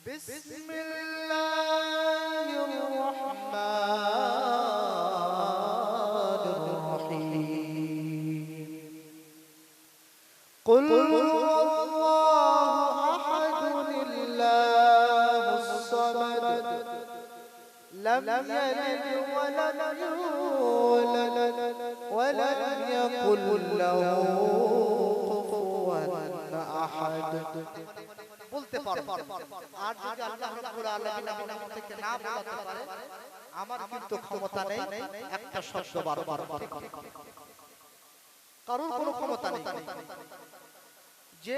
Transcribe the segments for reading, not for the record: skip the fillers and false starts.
বিসমিল্লাহির কুল لم يلد ولم يولد ولم يكن له كفوا أحد বলতে পারবো আর যদি আল্লাহ রাব্বুল আলামিন আমার নাম থেকে না বলতে পারে আমার কিন্তু ক্ষমতা নেই একটা শব্দ বারবার কারণ কোনো ক্ষমতা নেই যে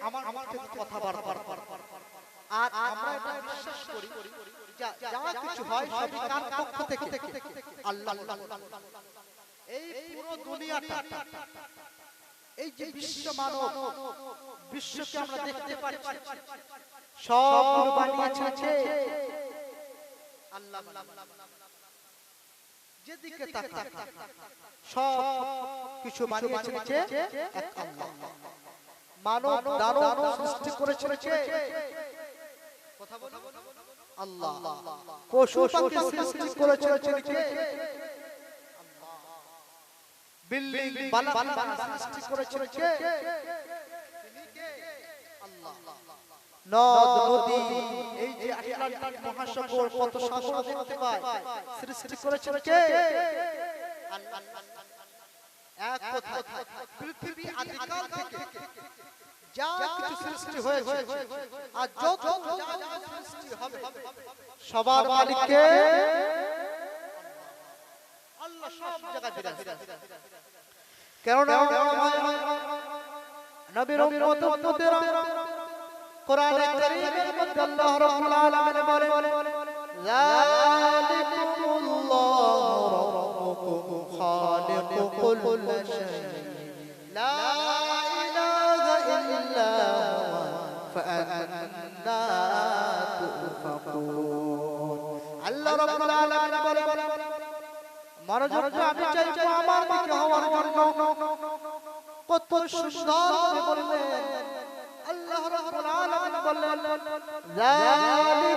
আমার থেকে কথা বারবার আর আমরা এটা বিশ্বাস করি যা কিছু হয় সবই কার পক্ষ থেকে আল্লাহ এই পুরো দুনিয়াটা এই যে বিশ্ব মানব বিশ্বকে আমরা দেখতে পাচ্ছি সব বানিয়েছে কে আল্লাহ যেদিকে তাকান সব কিছু বানিয়েছে কে এক আল্লাহ মানব দানব সৃষ্টি করেছে কে কথা বলো আল্লাহ পশু পাখি সৃষ্টি করেছে কে আল্লাহ বিল্ডিং বানানা সৃষ্টি করেছে কে তিনি কে আল্লাহ নদ নদী এই যে আটলান্টিক মহাসাগর কত শাসন দেখতে পায় সৃষ্টি করেছে কে আল্লাহ এক কথা পৃথিবী আদিকাল থেকে যা কিছু সৃষ্টি হয়েছে আর যত যা সৃষ্টি হবে সবার মালিক কে আল্লাহ সব জায়গায় বিরাজ কেন না নবীর উম্মতেরা কোরআনে কারীমের মধ্যে আল্লাহ রাব্বুল আলামিন বলেন যালিকুমুল্লাহু রাব্বুকুম খালিকু কুল্লি শাইইন লা فأنا تؤفكون الله رب العالمين বলেন মনোযোগ আমি চাইবো আমার দিকে হওয়ার জন্য কত সুন্দর বললেন আল্লাহ রাব্বুল আলামিন বললেন যালিকুমুল্লাহু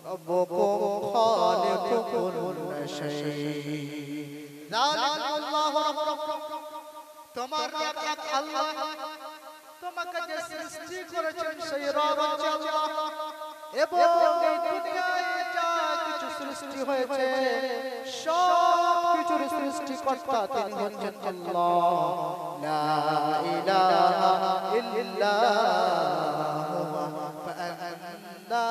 রাব্বুকুম খালিকু কুল্লি শাইইন যালিকুমুল্লাহু রাব্বুকুম তোমার এক আল্লাহ তোমাকে যে সৃষ্টি করেছেন সেই রব আল্লাহ এবং এই দুনিয়ায় যা কিছু সৃষ্টি হয়েছে সব কিছুর সৃষ্টিকর্তা তিনি হচ্ছেন আল্লাহ লা ইলাহা ইল্লাল্লাহ ফাআন্না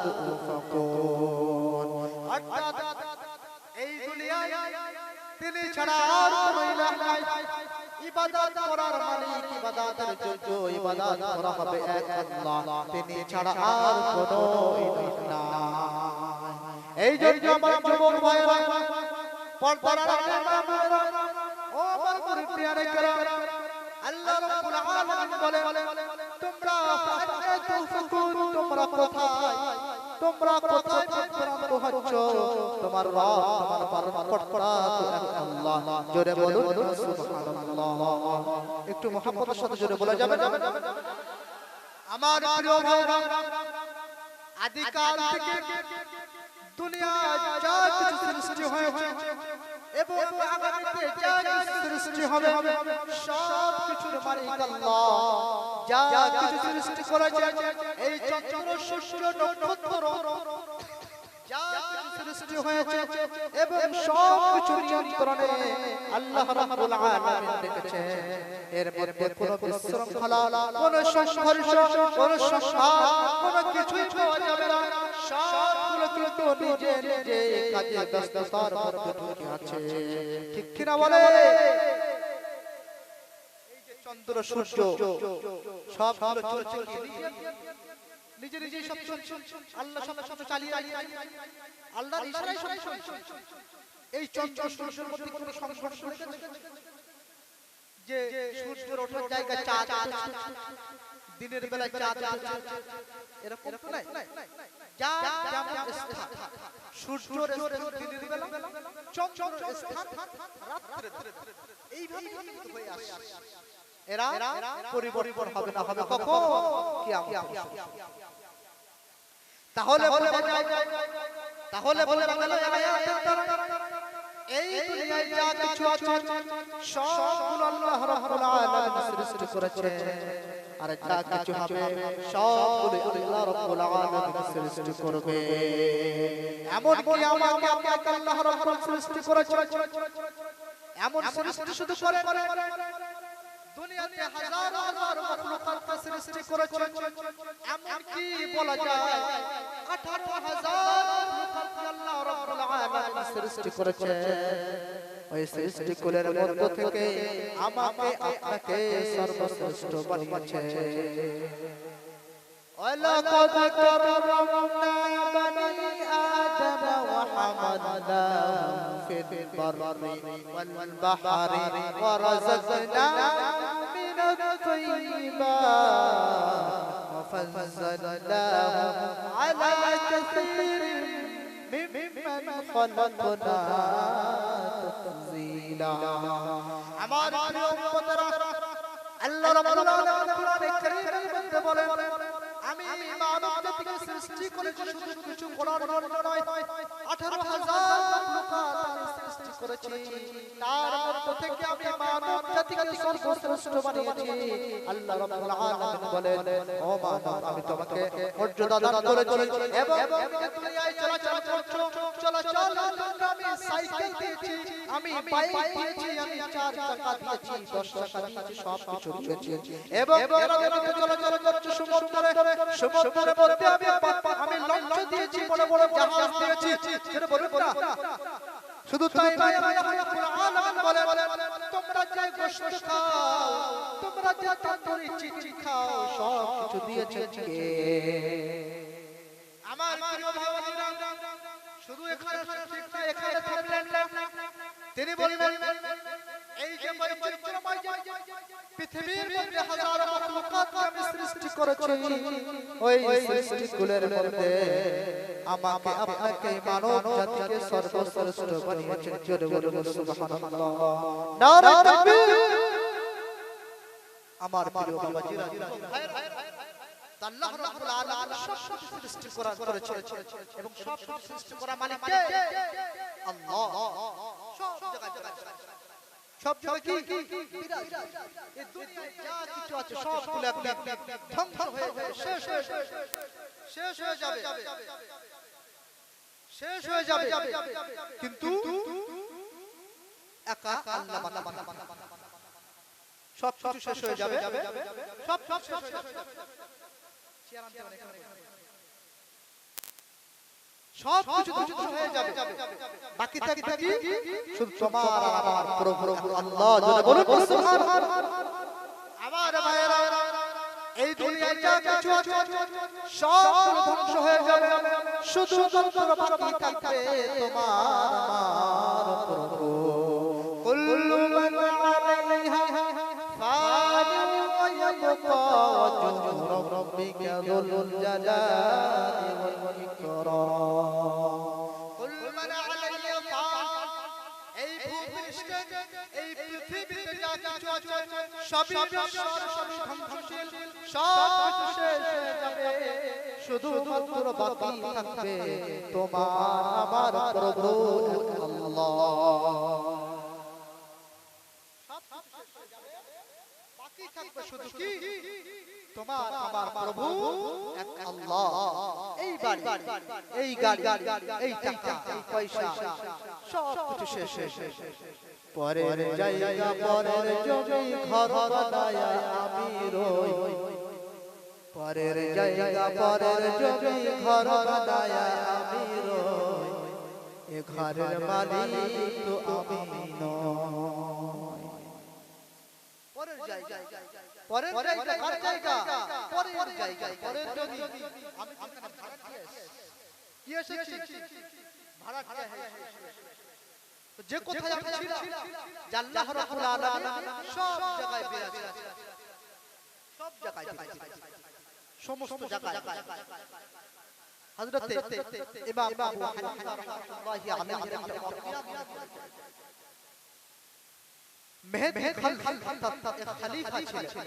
তুফাকুন অর্থাৎ এই দুনিয়ায় তিনি ছাড়া আর কোনো ইলাহ নাই ইবাদত করার মালিক ইবাদতের যোগ্য ইবাদত করা হবে এক আল্লাহ তিনি ছাড়া আর কোনো ইলাহ নাই এই জন্য আমার যুবক ভাইরা পর্দার আড়ালে বাবারা ও আমার মুরিদিয়ানে কেরাম আল্লাহ রাব্বুল আলামিন বলেন তোমরা ফাআন্না তুফাকুন তোমরা কোথায় বিভ্রান্ত হচ্ছ তোমার রব তোমার পালনকর্তা তো এক আল্লাহ জোরে বলুন সুবহানাল্লাহ একটু মুহাব্বতের সাথে জোরে বলা যাবে না আমার প্রিয় ভাইরা আদিকাল থেকে দুনিয়ায় যা কিছু সৃষ্টি হয়েছে এবং আগামীতে যা কিছু সৃষ্টি হবে সব কিছুর মালিক আল্লাহ যা কিছু সৃষ্টি করেছে এই চন্দ্র সূর্য নক্ষত্র যা কিছু সৃষ্টি হয়েছে এবং সব কিছু নিয়ন্ত্রণে আল্লাহ রাব্বুল আলামিন রেখেছেন এর মধ্যে কোনো বিশৃঙ্খলা কোনো সংঘর্ষ কোনো সংঘাত কোনো কিছুই পাওয়া যাবে না সবগুলো কিন্তু নিজে নিজে কাজে ব্যস্ততার মধ্যে ঢুকে আছে ঠিক কি না বলে এই যে চন্দ্র সূর্য সবগুলো চলছে নিজে নিজে সব চলছে আল্লাহ সব চালিয়ে আল্লাহর ইশারায় সব চলছে এই চন্দ্র সূর্যের মধ্যে কোনো সংঘর্ষ নেই যে সূর্যের ওঠার জায়গায় চাঁদ দিনের বেলায় চাঁদ এরকম তো নাই যা যেমন স্থান সূর্যের স্থান দিনের বেলা চন্দ্রের স্থান রাত্রে এইভাবে কিন্তু হয়ে আসে এরা পরিবর্তন হবে না, হবে কখন? কিয়ামত। তাহলে বোঝা যায়, তাহলে বোঝা গেল আয়াতের দ্বারা এই দুনিয়ায় যা কিছু আছে সবগুলো আল্লাহ রাব্বুল আলামিন সৃষ্টি করেছে, আর যা কিছু হবে সবগুলো আল্লাহ রাব্বুল আলামিন সৃষ্টি করবে। এমন কি আমাকে আপনাকে আল্লাহ রাব্বুল সৃষ্টি করেছে, এমন সৃষ্টি শুধু করে দুনিয়াতে হাজার হাজার মাখলুকাত সৃষ্টি করেছে, এমন কি বলা যায় 18,000 মাখলুকাত আল্লাহ রাব্বুল আলামিন সৃষ্টি করেছে। ওই সৃষ্টি কুলের মধ্য থেকে আমাকে আপনাকে সর্বশ্রেষ্ঠ বানিয়েছে। ওয়ালাকাদ কাররামনা বানি আদম ওয়া হামালনাহুম ফিল বাররি ওয়াল বাহরি ওয়া রাযাকনাহুম মিনাত তাইয়্যিবাত ওয়া ফাযযালনাহুম আলা কাসীরিন মিম্মান খালাকনা তাফযীলা। আমার প্রিয় উম্মতেরা, আল্লাহ রাব্বুল আলামিন কোরআনে কারীমের মধ্যে বলেন, আমি মানব জাতিকে সৃষ্টি করেছি শুধু কিছু করার জন্য নয়, 18,000 মাখলুকাত আমি সৃষ্টি করেছি, তার মধ্য থেকে আমি মানব জাতিকে সর্বশ্রেষ্ঠ বানিয়েছি। আল্লাহ রাব্বুল আলামিন বলেন, ও মানব, আমি তোমাকে মর্যাদা দান করেছি এবং দুনিয়ায় চলাচল করছো, চলাচল জন্য আমি সাইকেল দিয়েছি, আমি বাইক দিয়েছি, আমি 4 চাকা দিয়েছি, 10 চাকা দিয়েছি, সব কিছু দিয়েছি এবং তুমি চলাচল করছো সমুদ্রে, সমুদ্রের মধ্যে আমি লঞ্চ দিয়েছি, বড় বড় জাহাজ দিয়েছি, সেটা বলুন না। শুধু তাই নয়, আল্লাহ রাব্বুল আলামিন বলেন, তোমরা যে গোশত খাও, তোমরা যে তন্দুরি চিকেন খাও, সব কিছু দিয়েছে কে? আমার প্রিয় ভাইরা, শুধু এখানে ঠিক না, এখানে থাকলেন না, তিনি বলবেন এই যে বৈচিত্র্যময় পৃথিবীর মধ্যে হাজার মাখলুকাত আমি সৃষ্টি করেছি, ওই সৃষ্টিগুলোর মধ্যে আমাকে আপনাকে মানব জাতিকে সর্বশ্রেষ্ঠ বানিয়েছেন। জোরে বলুন সুবহানাল্লাহ, নারে তাকবীর। আমার প্রিয় বাবাজিরা, আল্লাহ রাব্বুল আলামিন সব সৃষ্টি করেছে এবং সব সৃষ্টি করা মালিক কে? আল্লাহ। সব জায়গায় কি বিরাজ, এই দুনিয়ায় যা কিছু আছে সবগুলো একদিন ধ্বংস হয়ে যাবে, শেষ হয়ে যাবে, শেষ হয়ে যাবে, কিন্তু একা আল্লাহ সব কিছু শেষ হয়ে যাবে, সব শেষ হয়ে যাবে, সব কিছু ধ্বংস হয়ে যাবে, বাকি থাকবে কি? শুধু তোমার আর আমার প্রভু আল্লাহ। জোরে বলুন সুবহানাল্লাহ। আমার ভাইরা, এই দুনিয়ায় যা কিছু আছে সব ধ্বংস হয়ে যাবে, শুধু বাকি থাকবে তোমার আমার প্রভু। কুল্লু মান আলাইহা ফানিন ওয়া ইয়াবকা ওয়াজহু রাব্বিকা যুল জালালি ওয়াল ইকরাম। কুল্লু মান আলাইহা ফান, এই ভূপৃষ্ঠে, এই পৃথিবীতে যা কিছু আছে সবই নশ্বর, সবই ধ্বংসশীল, সব কিছু শেষ হয়ে যাবে, শুধুমাত্র বাকি থাকবে তোমার আমার প্রভু আল্লাহ। সব শেষ হয়ে যাবে, বাকি থাকবে শুধু কি? তোমার আমার প্রভু এক আল্লাহ। এই বাড়ি, এই গাড়ি, এই টাকা, এই পয়সা, সব কিছু শেষ হয়ে পরের জায়গা, পরের জমি, ঘর বানায় আমি রই, পরের জায়গা, পরের জমি, ঘর বানায় আমি রই, এ ঘরের মালিক তো আমি নই। পরের জায়গা, পরের জায়গা, কার জায়গা? পরের জায়গা, পরের জমি, আমি যেখানে ভাড়া দিয়ে কি এসেছি, ভাড়া দিয়ে যে কোথায় আমি ছিলাম, আল্লাহ রাব্বুল আলামিন সব জায়গায় বিরাজ আছে, সব জায়গায়, সমস্ত জায়গায়। হযরত ইমাম আবু হানিফা রাহমাতুল্লাহি আলাইহি মেহেদী খলিফা ছিলেন,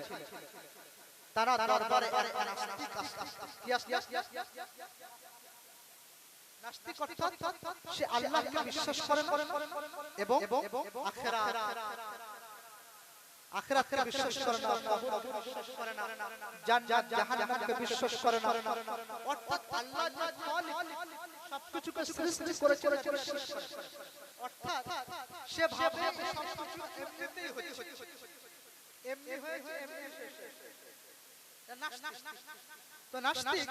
তারা দরবারে নাস্তিক অর্থাৎ সে আল্লাহকে বিশ্বাস করে না এবং আখিরাতকে বিশ্বাস করে না, বিশ্বাস করে না, জান্নাত জাহান্নামকে বিশ্বাস করে না, অর্থাৎ আল্লাহ যে খালিক সবকিছুকে সৃষ্টি করেছে অর্থাৎ সে ভাবে সবকিছু এমনিতেই হচ্ছে, এমনি হয়েছে এমনি শেষ। তো নাস্তিক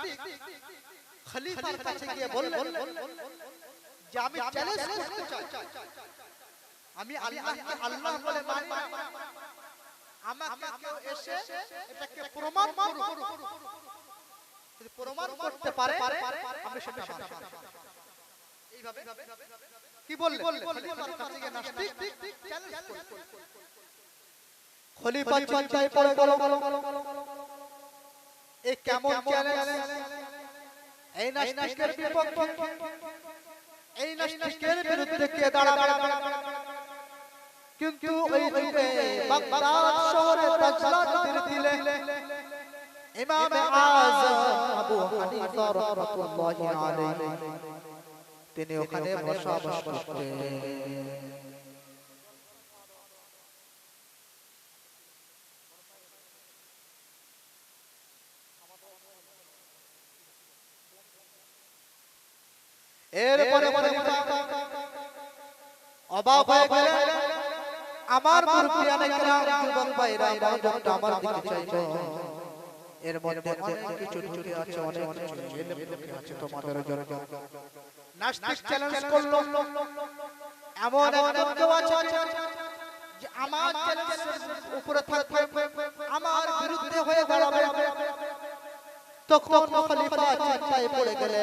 খলিফার কাছে গিয়ে বললেন যে আমি চ্যালেঞ্জ করতে চাই, আমি আল্লাহকে আল্লাহ বলে মানি, আমাকে কেউ এসে এটাকে প্রমাণ করুন, যদি প্রমাণ করতে পারে আমি সেটা মানব। এইভাবে কি বললেন খলিফার কাছে গিয়ে নাস্তিক চ্যালেঞ্জ করলেন। খলিফা চিন্তায় পড়ে গেল, এই কেমন চ্যালেঞ্জ, এই নাস্তিকের বিপক্ষে, এই নাস্তিকের বিরুদ্ধে কে দাঁড়াবে? কিন্তু ওই যুগে বাগদাদ শহরে দাজ্জাল নদীর তীরে ইমাম আযম আবু হানিফা রাহমাতুল্লাহি আলাইহি তিনি ওখানে বসবাস করতেন। এরপরে অবাক হয়ে গেলেন, আমার মুরব্বিয়ানে কেরাম যুবক ভাইরা মনোযোগটা আমার দিকে চাইছো, এর মধ্যে অনেক কিছু ঢুকে আছে, অনেক কিছু জেনে ঢুকে আছে তোমাদের জন্য। নাস্তিক চ্যালেঞ্জ করলো, এমন একজন কেউ আছে যে আমার চ্যালেঞ্জের উপরে থাকবে, আমার বিরুদ্ধে হয়ে দাঁড়াবে। তখন খলিফা চিন্তায় পড়ে গেলে,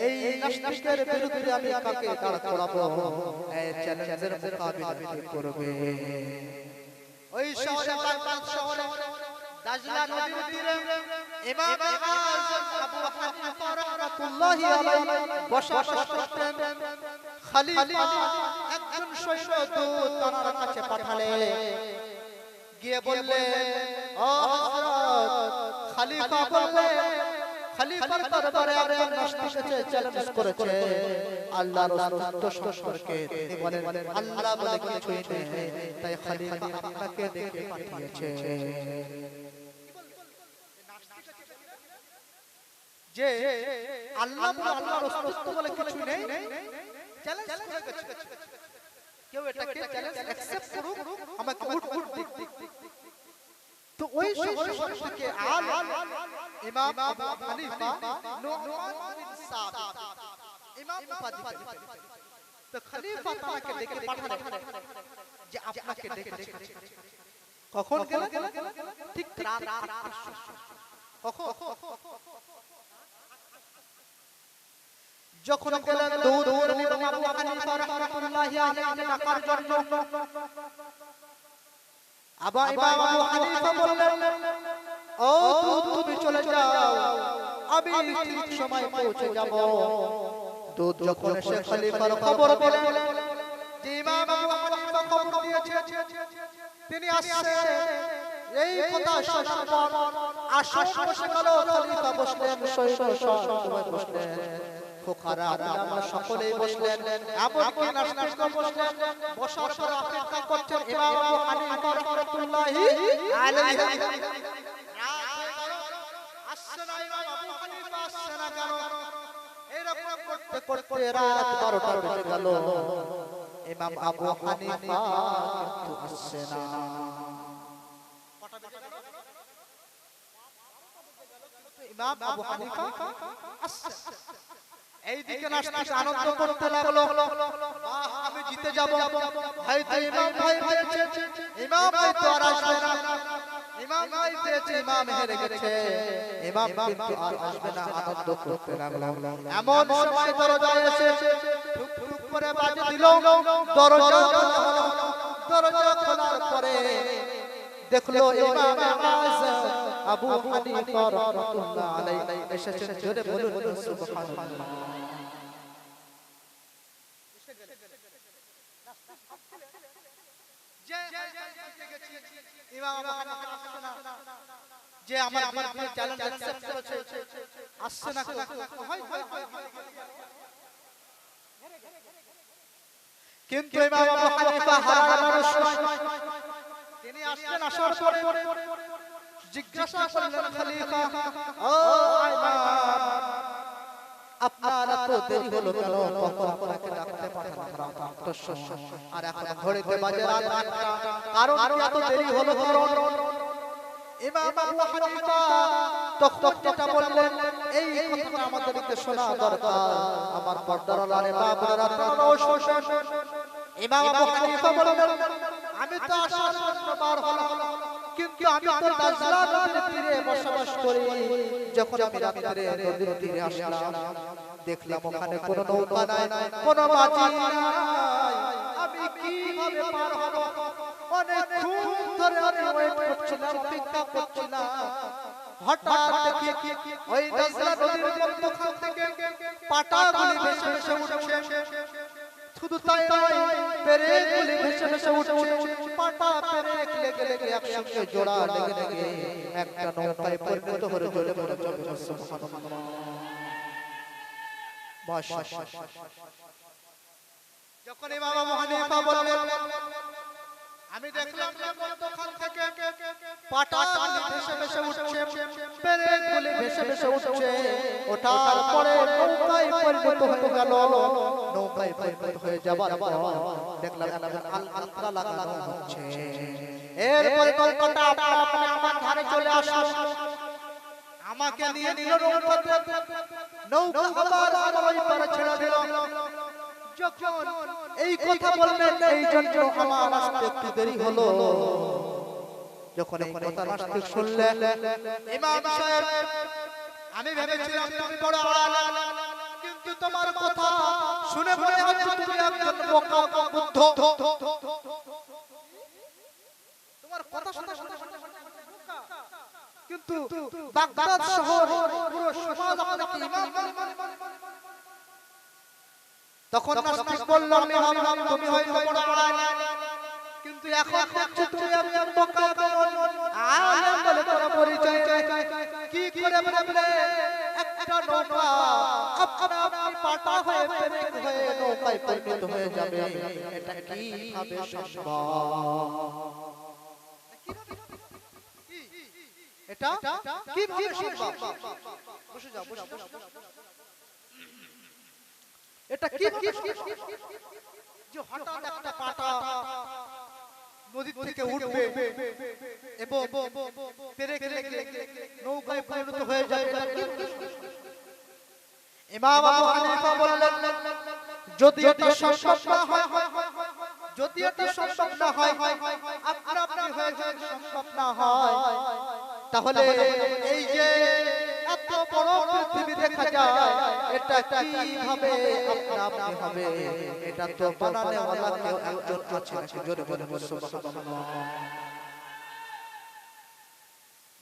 এই নাস্তিকের বিরুদ্ধে আমি কাকে দাঁড় করাবো, এই চ্যালেঞ্জের মোকাবিলা কে করবে? ওই শহরে বাগদাদ শহরে দাজ্জাল নদীর তীরে ইমাম আযম আবু হানিফা রাহমাতুল্লাহি আলাইহি বসবাস করতেন। খলিফা একজন সৈন্যদূত তার কাছে পাঠালে, গিয়ে বললে, ও হযরত খলিফা বললে, খলিফার দরবারে একজন নাস্তিক এসে চ্যালেঞ্জ করেছে আল্লাহর অস্তিত্ব সম্পর্কে। তিনি বলেন আল্লাহ বলে কিছুই নেই, তাই খলিফা আপনাকে ডেকে পাঠিয়েছে। যে আল্লাহ বলে আল্লাহর অস্তিত্ব বলে কিছু নেই, চ্যালেঞ্জ করে গেছে, কেউ এটাকে চ্যালেঞ্জ অ্যাকসেপ্ট করুক, আমাকে উঠ দিক। তো ওই শহর থেকে ইমাম আবু হানিফা নুমান বিন সাবিত ইমাম উপাধি পেলেন। তো খলিফা তাকে ডেকে পাঠালেন যে আপনাকে ডেকেছে। কখন গেলেন? ঠিক রাত 8টার সময়। কখন? যখন গেলেন দৌড় ইমাম আবু হানিফা রাহমাতুল্লাহি আলাইহি ডাকার জন্য, ইমাম আবু হানিফা বললেন, ও তুমি চলে যাও, আমি ঠিক সময় পৌঁছে যাব। দূত যখন এসে খলিফার খবর দিলেন যে ইমাম আবু হানিফা খবর দিয়েছে তিনি আসছে, এই কথা শোনার পর আসন বসে গেল। খলিফা বসলেন, সবাই বসলেন, ফুকারা উলামা সকলেই বসলেন, এমনকি নাস্তিকও বসলেন। বসার পর অপেক্ষা করছেন ইমাম আবু হানিফা রাহমাতুল্লাহি আলাইহি। আসছে না ইমাম আবু হানিফা, আসছে না কেন? এরকম করতে করতে রাত 12টা বেজে গেল, ইমাম আবু হানিফা কিন্তু আসছে না। ইমাম আবু হানিফা আসছে। এইদিকে নাস্তিক আনন্দ করতে লাগলো, আমি জিতে যাব, হয়তো ইমাম ভাই পেয়েছে, ইমাম ভাই তো আর আসবে না, ইমাম ভাই পেয়েছে, ইমাম হেরে গেছে, ইমাম কিন্তু আর আসবে না। আনন্দ করতে লাগলো। এমন সময় দরজায় এসে ঠুক ঠুক করে বাজে দিল। দরজা খোলার পরে দেখলো ইমাম আযম আবু হানিফা রাহমাতুল্লাহ আলাইহি এসেছেন। জোরে বলুন সুবহানাল্লাহ। যে ইমাম আবু হানিফা আসছে না, যে আমার চ্যালেঞ্জ অ্যাকসেপ্ট করেছে আসছে না, কিন্তু ইমাম আবু হানিফা হারার মানুষ নয়। তিনি আসলেন, আসার পরে জিজ্ঞাসা করলেন খলিফা, ও ইমাম, আপনার এত দেরি হলো কেন? কখন আপনাকে ডাকতে পাঠালাম রাত 8টার সময়, আর এখন ঘড়িতে বাজে রাত 8টা, কারণ এত দেরি হলো কারণ? ইমাম আবু হানিফা তখন যেটা বললেন, এই কথাটা আমাদেরকে শোনা দরকার। আমার পর্দার আড়ালে মা বোনেরা, আপনারাও শুনুন। ইমাম আবু হানিফা বললেন, আমি তো আসার জন্য বার হলাম, কিন্তু আমি তো নাজলা নদীর তীরে বসবাস করি। যখন আমি রাত্রে নদীর তীরে আসলাম, দেখলাম ওখানে কোনো নৌকা নাই, কোনো মাঝি নাই। আমি কিভাবে পার হব? অনেকক্ষণ ধরে আমি ওয়েট করছিলাম, অপেক্ষা করছিলাম। হঠাৎ দেখি ওই নাজলা নদীর মধ্যখান থেকে পাটাগুলি ভেসে ভেসে উঠছে। শুধু তাই নয়, পেরেকগুলি ভেসে ভেসে উঠছে। পাটা পেরেক লেগে লেগে একসঙ্গে জোড়া লেগে লেগে একটা নৌকায় পরিণত হয়ে চলে পড়ে যাবে। সুবহানাল্লাহ। যখন ইমাম আবু হানিফা বললেন, আমি দেখলাম মধ্যখান থেকে পাটাগুলি ভেসে ভেসে উঠছে, পেরেকগুলি ভেসে ভেসে উঠছে। ওঠার পরে নৌকায় পরিণত হয়ে গেল। নৌকায় পরিণত হয়ে যাবার পর দেখলাম আলকা লাগানো হচ্ছে। এরপরে নৌকাটা আমার ধারে চলে আসলো, আমাকে নিয়ে নিল নৌকাতে। নৌকা আবার আমার ওই পারে ছেড়ে দিল। যখন এই কথা বললেন, এই জন্য আমার আসতে একটু দেরি হলো। যখন এই কথা আসতে শুনলেন, ইমাম সাহেব, আমি ভেবেছিলাম তুমি বড় আলেম, কিন্তু তোমার কথা শুনে মনে হচ্ছে তুমি একজন বোকা বুদ্ধ। তোমার কথা শুনে বোকা, কিন্তু বাগদাদ শহর পুরো সমাজ আপনাকে ইমাম বলে। তখন নাস্তিক বলল, ইমাম তুমি হয়তো বড় আলেম, কিন্তু এখন দেখছো তুমি একজন বোকা আলেম বলে তোমার পরিচয় কি করে বলবে? একটা নৌকা আপনা আপনি পাটা হয়ে পেরেক হয়ে নৌকায় পরিণত হয়ে যাবে, এটা কিভাবে সম্ভব? এটা কিভাবে সম্ভব? বসে যাও, বসে যাও। এটা কি যে হঠাৎ একটা পাটা নদী থেকে উঠবে এবং পেরেক লেগে নৌকায় পরিণত হয়ে যাবে? ইমাম আবু হানিফা বললেন, যদি এটা সম্ভব না হয়, যদি এটা সম্ভব না হয়, আপনা আপনি হয়ে যায়, সম্ভব না হয়, তাহলে এই যে এত বড় পৃথিবী দেখা যায়, এটা কিভাবে আপনা আপনি হবে? এটা তো বানানে ওয়ালা কেউ একজন আছে। জোরে বলে সুবহানাল্লাহ।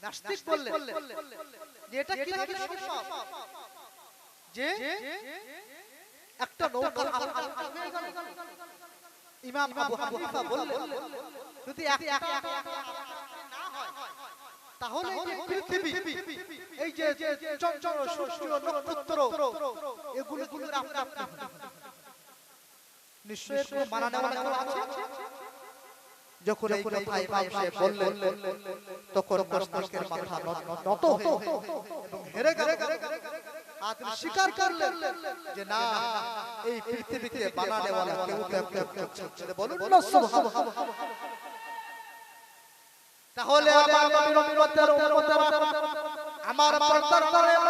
নাস্তিক বললেন যে এটা কিভাবে সম্ভব যে একটা নৌকা হয়ে গেল? ইমাম আবু হানিফা বললেন, যদি না হয়, তাহলে এই পৃথিবী, এই যে চঞ্চল সূর্য নক্ষত্র, এগুলো আপনা আপনি নিশ্চয়ই কোনো বানানো আছে। যখন এই কথা ইমাম সাহেব বললেন, তখন নাস্তিকের মাথা নত হয়ে এবং হেরে গেল। আর তিনি স্বীকার করলেন যে না, এই পৃথিবীতে বানানে ওয়ালা কেউ আছে। বলুন না সুবহানাল্লাহ। তাহলে আমার নবীর উম্মতের উম্মতেরা, আমার পর্দার আড়ালে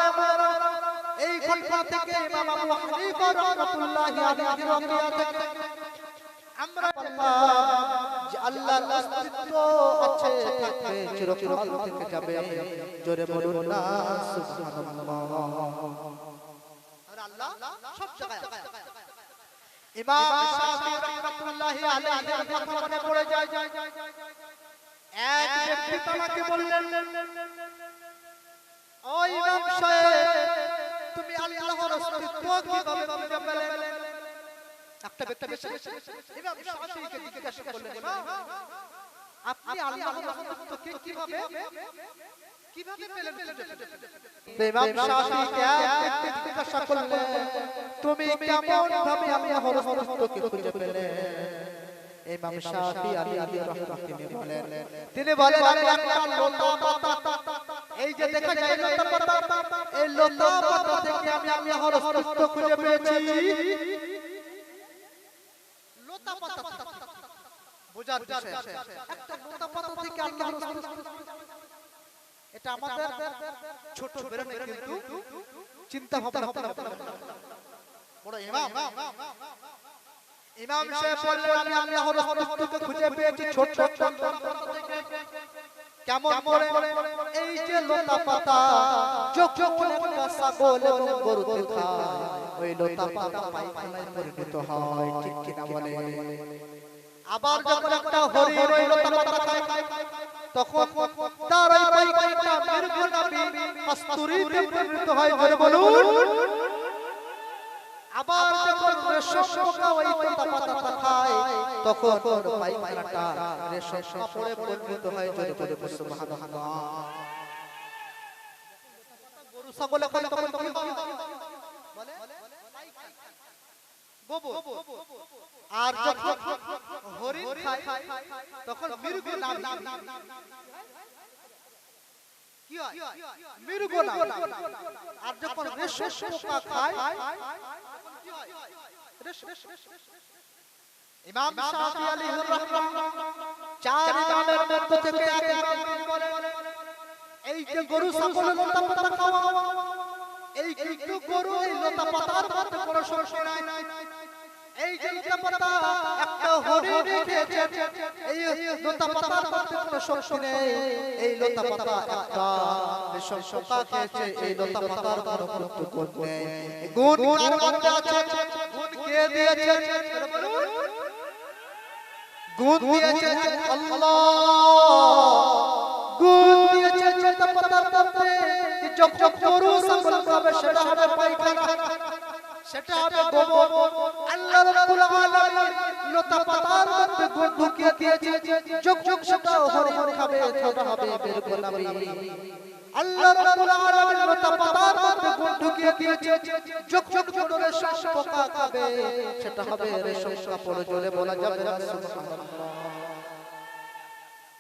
এই ঘটনা থেকে ইমাম আবু হানিফা রাহমাতুল্লাহি আলাইহি রাদিয়া থেকে আমরা যে আল্লাহর অস্তিত্ব আছে, থাকবে, চিরকাল থেকে যাবে। জোরে বলুন না সুবহানাল্লাহ। আর আল্লাহ সব জায়গায় আছে। ইমাম শাফিঈ রাহমাতুল্লাহি আলাইহি কথা মনে পড়ে যায়। এক ব্যক্তি তাকে বললেন, ও ইমাম সাহেব, তুমি আল্লাহর অস্তিত্ব কিভাবে বুঝতে পারলে? একটা ব্যক্তি ইমাম শাফিঈকে জিজ্ঞাসা করলেন, আপনি আল্লাহর রাসূলকে কিভাবে পেলেন? ইমাম শাফিঈ এক জিজ্ঞাসা করলেন, তুমি কেমন ভাবে আল্লাহর রাসূলকে খুঁজে পেলে? ইমাম শাফিঈ আলাইহি রাহমাতুল্লাহ বলেন, তিনি বলেন আমি একটা লতা পাতা, এই যে দেখা যায় লতা পাতা, এই লতা পাতা থেকে আমি আল্লাহর রাসূলকে খুঁজে পেয়েছি। লতা পাতা বোঝার বিষয়, একটা লতা পাতা থেকে আল্লাহর রাসূল, এটা আমাদের ছোট বেরোনে কিন্তু চিন্তা ভাবনা বড় ইমাম সাহেব বললেন আমি আল্লাহর রাসূলকে খুঁজে পেয়েছি ছোট ছোট কেমন করে? এই যে লতা পাতা যখন একটা ছাগল এবং গরুতে খায়, ওই লতা পাতা পায়খানায় পরিণত হয়, ঠিক কিনা বলে? আবার যখন একটা হরিণ ওই লতা পাতা খায়, তখন তার ওই পায়খানাটা মৃগনাভি কস্তুরীতে পরিণত হয়, জোরে বলুন। আবার যখন রেশমটা ওই লতা পাতা খায়, তখন পায়খানাটা রেশম কাপড়ে পরিণত হয়, জোরে বলুন সুবহানাল্লাহ। গরু ছাগলে খায় তখন কি বলে? গোবর। আর যখন হরিণ খায় তখন মৃগনাভি, কি হয়? মৃগনাভি। আর যখন রেশম পোকা খায় কি হয়? ইমাম শাফিঈ আলাইহির রাহমাতুল্লাহ চার ইমামের মধ্যে থেকে এক ইমাম বলেন, এই যে গরু ছাগল লতা পাতা খাওয়া, এই কিন্তু গরু এই লতা পাতার মধ্যে কোনো সমস্যা নাই। এই যে লতা পাতা একটা হরিণ খেয়েছে, এই লতা পাতার মধ্যে কোনো সমস্যা নেই। এই লতা পাতা একটা রেশম পোকা খেয়েছে, এই লতা পাতার কোনো গুণ নেই। গুণ কার মধ্যে আছে? গুণ কে দিয়েছে? বলুন। গুণ দিয়েছে আল্লাহ। গুণ দিয়েছে লতা পাতার মধ্যে, যখন গরু ছাগল খাবে সেটা হবে পায়খানা, সেটা হবে গোবর। আল্লাহ রাব্বুল আলামিন লতা পাতার মধ্যে গুণ ঢুকিয়ে দিয়েছে, যখন সেটা হরিণ খাবে সেটা হবে মৃগনাভি। আল্লাহ রাব্বুল আলামিন লতা পাতার মধ্যে গুণ ঢুকিয়ে দিয়েছে, যখন রেশম পোকা খাবে সেটা হবে রেশম কাপড়, জোরে বলা যাবে না সুবহানাল্লাহ।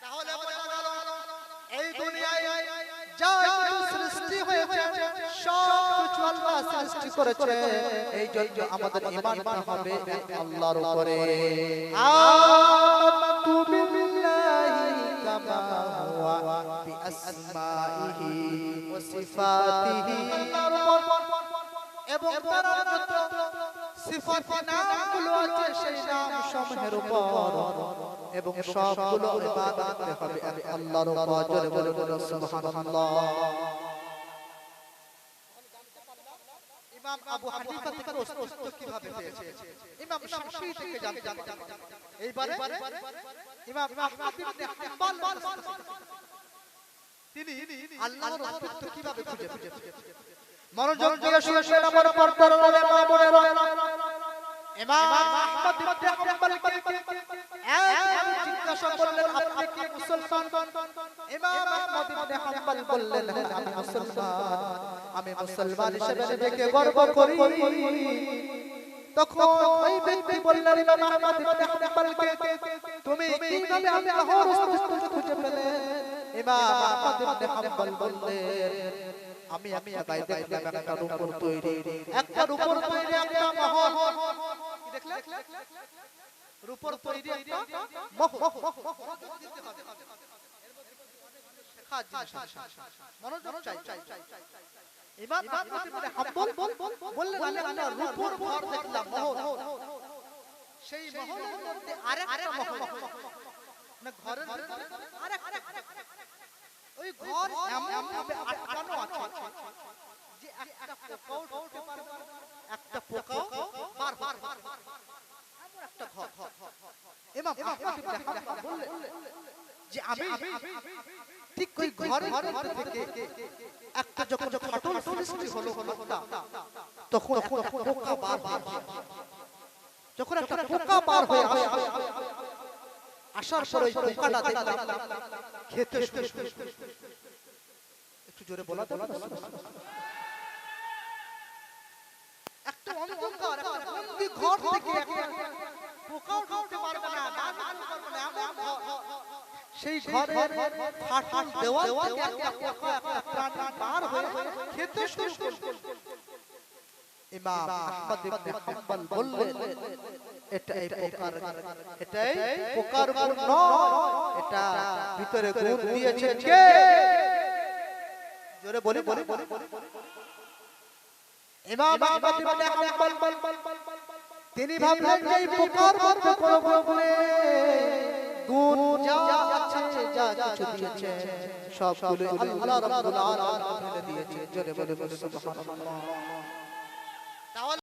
তাহলে বোঝা গেল এই দুনিয়ায় যা সৃষ্টি হয়েছে সব কিছু আল্লাহ সৃষ্টি করেছে, এই জন্য আমাদের ঈমানটা হবে আল্লাহর উপরে। আমানতু বিল্লাহি কামা হুয়া বিআসমাইহি ওয়া সিফাতিহি, এবং তার যত সিফাত নামগুলো আছে সেই নাম সমূহের উপর, এবং সবগুলো ইবাদত করতে হবে আল্লাহর উপর, জোরে বলুন সুবহানাল্লাহ। ইমাম আবু হানিফা থেকে অস্তিত্ব কিভাবে পেয়েছে? ইমাম শাফিঈ থেকে জানতে পারলেন। এইবারে ইমাম আহমদ ইবনে হাম্বল তিনি আল্লাহর অস্তিত্ব কিভাবে খুঁজে পেয়েছেন? মনোযোগ দিয়ে শুনুন আমার পর্দার আড়ালে মা বোনেরা, ইমাম আহমদ ইবনে হাম্বলকে এক জিজ্ঞাসা করলেন, আপনি কি মুসলমান? ইমাম আহমদ ইবনে হাম্বল বললেন, আমি মুসলমান, আমি মুসলমান হিসেবে নিজেকে গর্ব করি। তখন ওই ব্যক্তি বললেন ইমাম আহমদ ইবনে হাম্বলকে, তুমি কিভাবে আল্লাহর অস্তিত্ব খুঁজে পেলে? ইমাম আহমদ ইবনে হাম্বল বললেন, আমি গায়ে দেখলাম একটা রূপর তৈরি, একটা রূপর তৈরি একটা মহল। কি দেখলেন? রূপর তৈরি একটা মহল। মনোযোগ চাই। ইমাম আহমদ ইবনে হাম্বল বললেন, আমি একটা রূপর ঘর দেখলাম, মহল। সেই মহলের মধ্যে আরেকটা মহল, মানে ঘরের ভিতরে আরেকটা, ওই ঘর এমন ভাবে আটকানো আছে যে একটা পোকাও ঢুকতে পারবে না, একটা পোকাও বার এমন একটা ঘর। ইমাম আহমদ ইবনে হাম্বল বললেন যে আমি ঠিক ওই ঘরের মধ্যে থেকে একটা যখন ফাটল সৃষ্টি হলো ঘরটা, তখন একটা পোকা বার, যখন একটা পোকা বার হয়ে আসার পরে ওই পোকাটা দেখলাম খেতে শুরু করলো। একটু জোরে বলা যাবে না? একটা অন্ধকার একটা বন্দি ঘর থেকে একটা পোকাও ঢুকতে পারবে না, না পারবে না, এমন ঘর। সেই ঘরের ফাটল দেওয়াল থেকে একটা পোকা একটা প্রাণী বার হয়ে খেতে শুরু করলো। ইমাম আহমদ ইবনে হাম্বল বললেন এটাই পোকার গুণ নয়, এটা ভিতরে গুণ দিয়েছে কে? জোরে বলি। ইমাম আহমদ ইবনে হাম্বল তিনি ভাবলেন যে এই পোকার মধ্যে প্রভুকে গুণ যা আছে যা কিছু দিয়েছে সবগুলো আল্লাহ রাব্বুল আলামিন দিয়েছে। জোরে বলি সুবহানাল্লাহ।